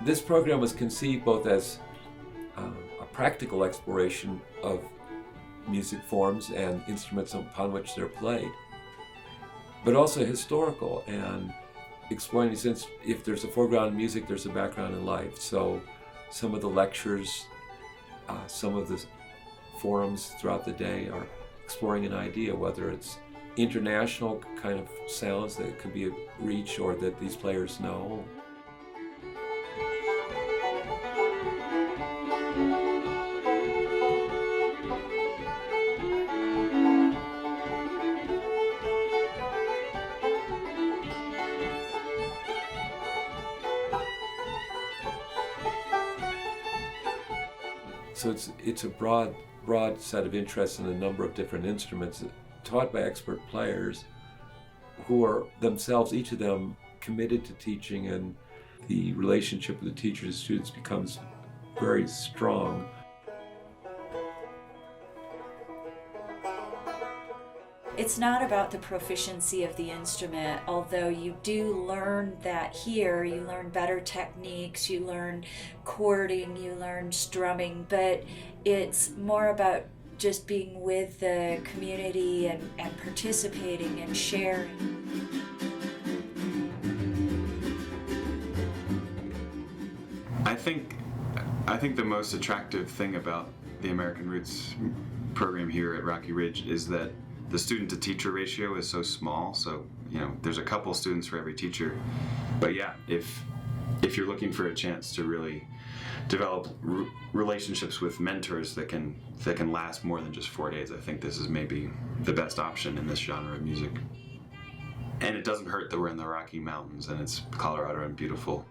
This program was conceived both as a practical exploration of music forms and instruments upon which they're played, but also historical and exploring, since if there's a foreground in music, there's a background in life. So some of the lectures, some of the forums throughout the day are exploring an idea, whether it's international kind of sounds that could be a reach or that these players know. So it's a broad set of interests in a number of different instruments taught by expert players who are themselves, each of them, committed to teaching, and the relationship with the teachers and students becomes very strong. It's not about the proficiency of the instrument, although you do learn that here. You learn better techniques, you learn chording, you learn strumming, but it's more about just being with the community and participating and sharing. I think the most attractive thing about the American Roots program here at Rocky Ridge is that the student-to-teacher ratio is so small. So, there's a couple students for every teacher. But yeah, if you're looking for a chance to really develop relationships with mentors that can last more than just 4 days, I think this is maybe the best option in this genre of music. And it doesn't hurt that we're in the Rocky Mountains and it's Colorado and beautiful.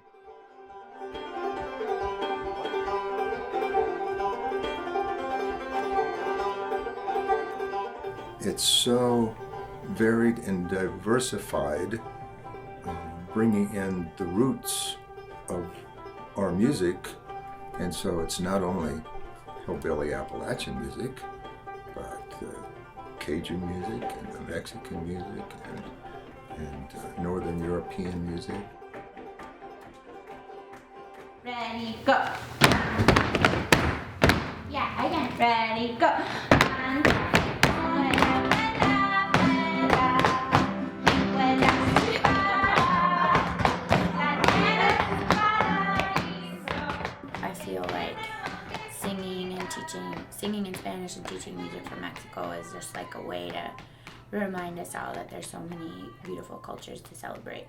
It's so varied and diversified, bringing in the roots of our music. And so it's not only hillbilly Appalachian music, but Cajun music and the Mexican music and Northern European music. Ready, go. Yeah, again. Ready, go. And I feel like singing in Spanish and teaching music from Mexico is just like a way to remind us all that there's so many beautiful cultures to celebrate.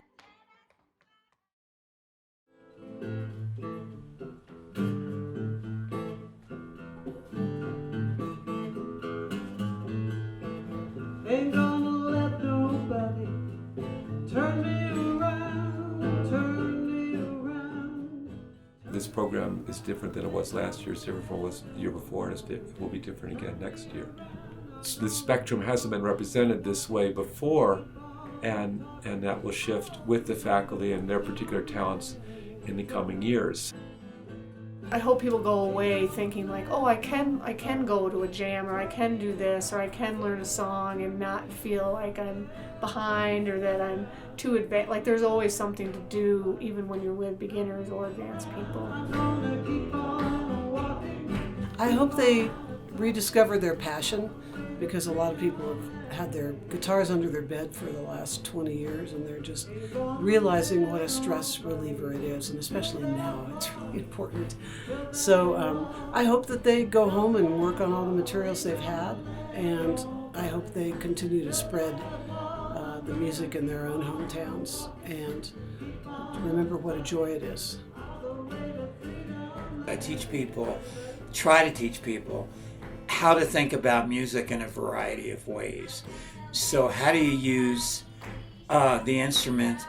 Ain't gonna let nobody turn me around, turn me around. This program is different than it was last year, it's different from what it was the year before, and it will be different again next year. The spectrum hasn't been represented this way before, and that will shift with the faculty and their particular talents in the coming years. I hope people go away thinking like, oh, I can go to a jam, or I can do this, or I can learn a song and not feel like I'm behind or that I'm too advanced. Like there's always something to do, even when you're with beginners or advanced people. I hope they rediscover their passion, because a lot of people have had their guitars under their bed for the last 20 years and they're just realizing what a stress reliever it is, and especially now it's really important. So I hope that they go home and work on all the materials they've had, and I hope they continue to spread the music in their own hometowns and remember what a joy it is. I try to teach people how to think about music in a variety of ways. So how do you use the instrument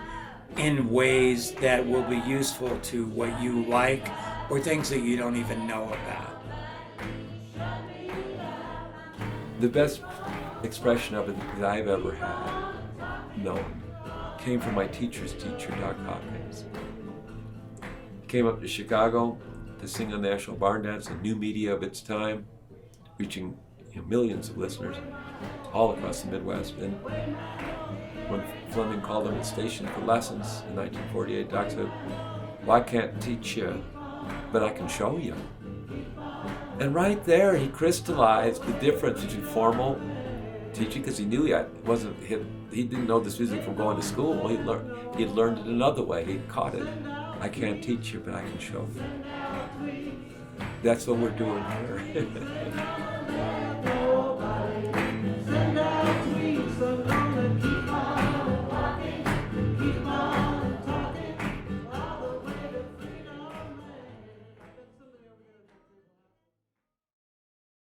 in ways that will be useful to what you like or things that you don't even know about? The best expression of it that I've ever had known came from my teacher's teacher, Doc Hawkins. He came up to Chicago to sing on National Barn Dance, a new media of its time, reaching millions of listeners all across the Midwest. And when Fleming called him at station for lessons in 1948, Doc said, Well, I can't teach you, but I can show you. And right there, he crystallized the difference between formal teaching, because he knew he didn't know this music from going to school. He had learned it another way. He caught it. I can't teach you, but I can show you. That's what we're doing here.